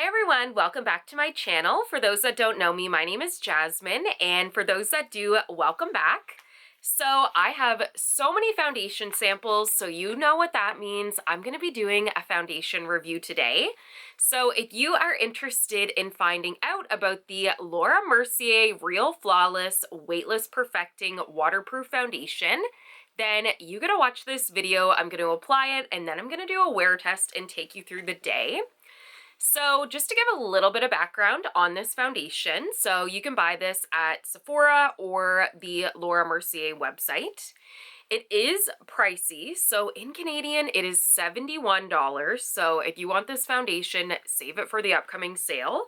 Hi everyone, welcome back to my channel. For those that don't know me, my name is Jasmine, and for those that do, welcome back. So I have so many foundation samples, so you know what that means. I'm going to be doing a foundation review today. So if you are interested in finding out about the Laura Mercier Real Flawless Weightless Perfecting Waterproof Foundation, then you gotta watch this video. I'm going to apply it, and then I'm going to do a wear test and take you through the day. So just to give a little bit of background on this foundation, so you can buy this at Sephora or the Laura Mercier website. It is pricey, so in Canadian it is $71. So if you want this foundation, save it for the upcoming sale.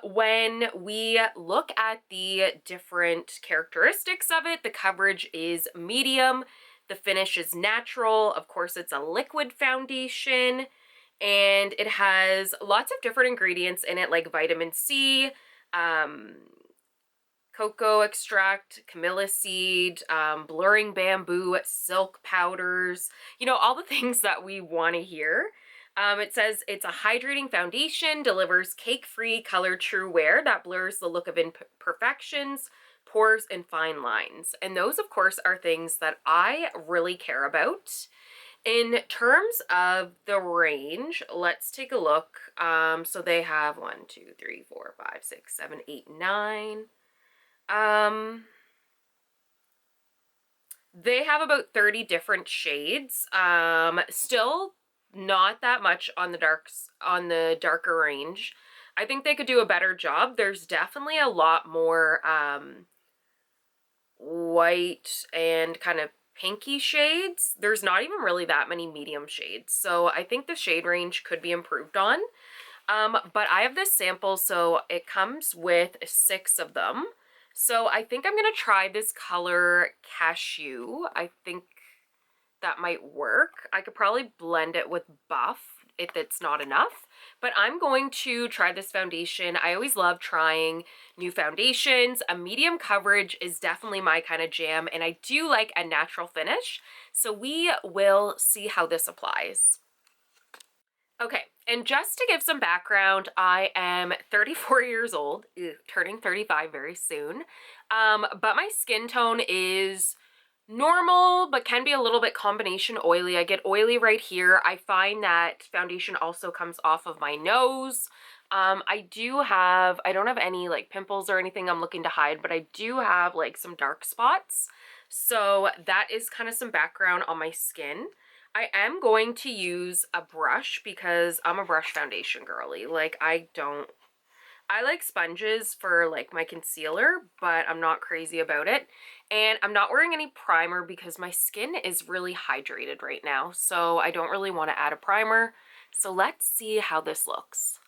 When we look at the different characteristics of it, the coverage is medium, the finish is natural, of course it's a liquid foundation, and it has lots of different ingredients in it, like vitamin C, cocoa extract, camellia seed, blurring bamboo, silk powders, you know, all the things that we want to hear. It says it's a hydrating foundation, delivers cake-free, color-true wear that blurs the look of imperfections, pores, and fine lines. And those, of course, are things that I really care about. In terms of the range, let's take a look. So they have 1, 2, 3, 4, 5, 6, 7, 8, 9. They have about 30 different shades. Still not that much on the darker range. I think they could do a better job. There's definitely a lot more white and kind of pinky shades. There's not even really that many medium shades, so I think the shade range could be improved on. But I have this sample, so it comes with 6 of them. So I think I'm gonna try this color Cashew. I think that might work. I could probably blend it with Buff if it's not enough, but I'm going to try this foundation. I always love trying new foundations. A medium coverage is definitely my kind of jam, and I do like a natural finish, so we will see how this applies. Okay, and just to give some background, I am 34 years old, turning 35 very soon, but my skin tone is normal, but can be a little bit combination oily. I get oily right here. I find that foundation also comes off of my nose. I don't have any like pimples or anything I'm looking to hide, but I do have like some dark spots. So that is kind of some background on my skin. I am going to use a brush because I'm a brush foundation girly. Like I like sponges for like my concealer, but I'm not crazy about it. And I'm not wearing any primer because my skin is really hydrated right now, so I don't really want to add a primer. So let's see how this looks.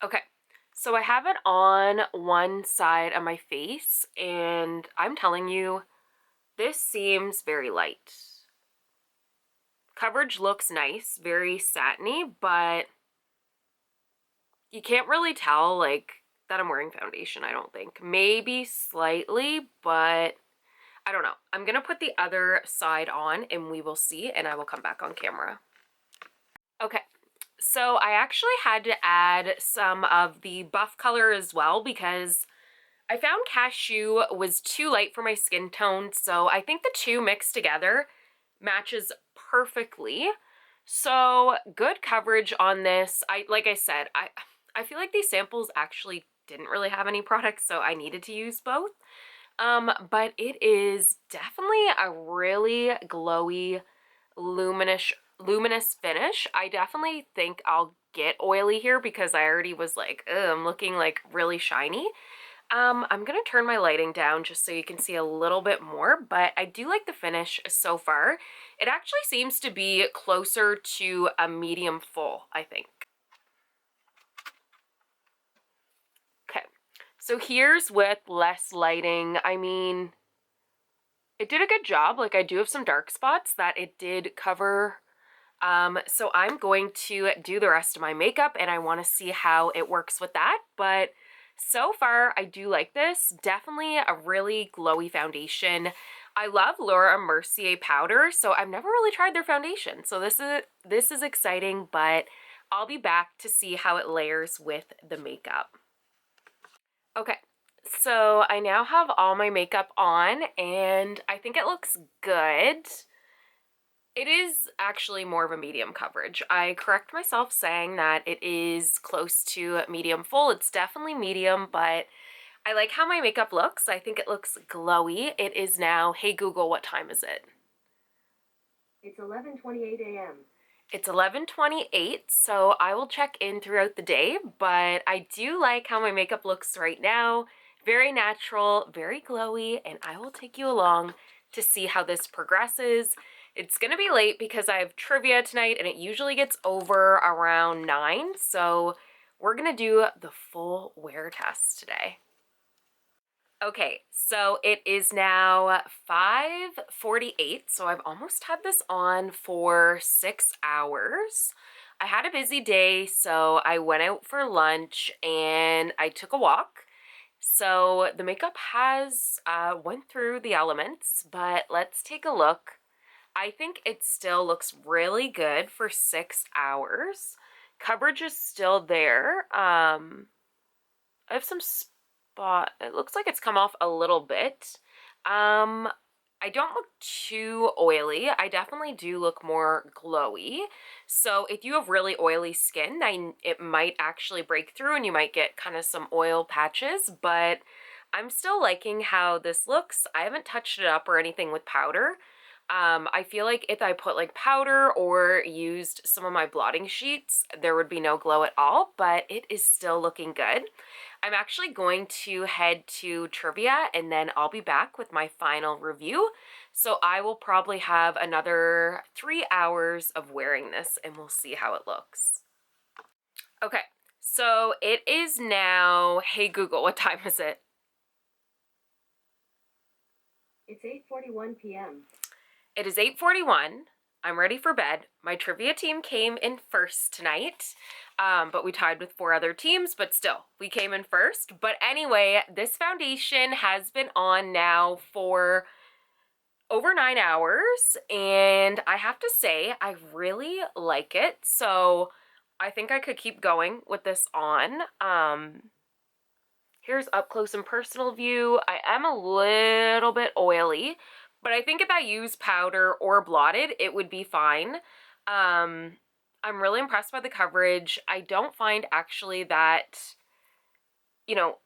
Okay, so I have it on one side of my face, and I'm telling you, this seems very light. Coverage looks nice, very satiny, but you can't really tell like that I'm wearing foundation, I don't think. Maybe slightly, but I don't know. I'm gonna put the other side on and we will see, and I will come back on camera. Okay, so I actually had to add some of the buff color as well because I found Cashew was too light for my skin tone, so I think the two mixed together matches perfectly. So good coverage on this. Like I said, I feel like these samples actually didn't really have any products, so I needed to use both. But it is definitely a really glowy, luminous finish. I definitely think I'll get oily here because I already was like, ugh, I'm looking like really shiny. I'm gonna turn my lighting down just so you can see a little bit more, but I do like the finish so far. It actually seems to be closer to a medium full, I think. Okay, so here's with less lighting. I mean, it did a good job. Like I do have some dark spots that it did cover. So I'm going to do the rest of my makeup and I want to see how it works with that, but So far, I do like this. Definitely a really glowy foundation. I love Laura Mercier powder, so I've never really tried their foundation. So this is exciting, but I'll be back to see how it layers with the makeup. Okay, so I now have all my makeup on and I think it looks good. It is actually more of a medium coverage. I correct myself saying that it is close to medium full. It's definitely medium, but I like how my makeup looks. I think it looks glowy. It is now, hey Google, what time is it? It's 11:28 a.m. It's 11:28, so I will check in throughout the day, but I do like how my makeup looks right now. Very natural, very glowy, and I will take you along to see how this progresses. It's gonna be late because I have trivia tonight and it usually gets over around 9, so we're gonna do the full wear test today. Okay, so it is now 5:48, so I've almost had this on for 6 hours. I had a busy day, so I went out for lunch and I took a walk. So the makeup has went through the elements, but let's take a look. I think it still looks really good for 6 hours. Coverage is still there. I have some spot. It looks like it's come off a little bit. I don't look too oily. I definitely do look more glowy. So if you have really oily skin, then it might actually break through and you might get kind of some oil patches, but I'm still liking how this looks. I haven't touched it up or anything with powder. I feel like if I put like powder or used some of my blotting sheets, there would be no glow at all, but it is still looking good. I'm actually going to head to trivia and then I'll be back with my final review. So I will probably have another 3 hours of wearing this and we'll see how it looks. Okay, so it is now, hey Google, what time is it? It's 8:41 p.m. It is 8:41. I'm ready for bed. My trivia team came in first tonight, but we tied with 4 other teams, but still, we came in first. But anyway, this foundation has been on now for over 9 hours, and I have to say, I really like it. So I think I could keep going with this on. Here's up close and personal view. I am a little bit oily, but I think if I use powder or blotted, it would be fine. I'm really impressed by the coverage. I don't find actually that, you know,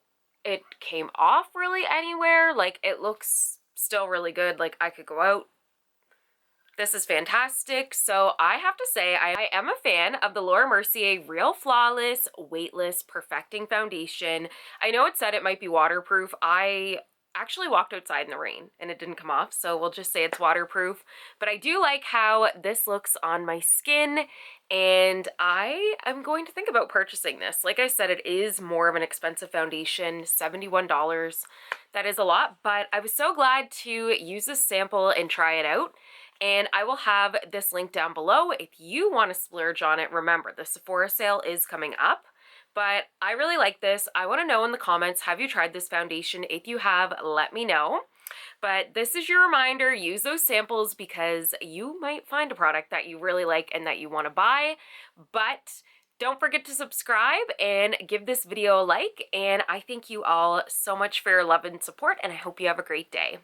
it came off really anywhere. Like, it looks still really good. Like, I could go out. This is fantastic. So I have to say, I am a fan of the Laura Mercier Real Flawless Weightless Perfecting Foundation. I know it said it might be waterproof. I actually walked outside in the rain and it didn't come off, so we'll just say it's waterproof. But I do like how this looks on my skin, and I am going to think about purchasing this. Like I said, it is more of an expensive foundation, $71. That is a lot, but I was so glad to use this sample and try it out. And I will have this link down below if you want to splurge on it. Remember, the Sephora sale is coming up, but I really like this. I want to know in the comments, have you tried this foundation? If you have, let me know. But this is your reminder, use those samples because you might find a product that you really like and that you want to buy. But don't forget to subscribe and give this video a like. And I thank you all so much for your love and support, and I hope you have a great day.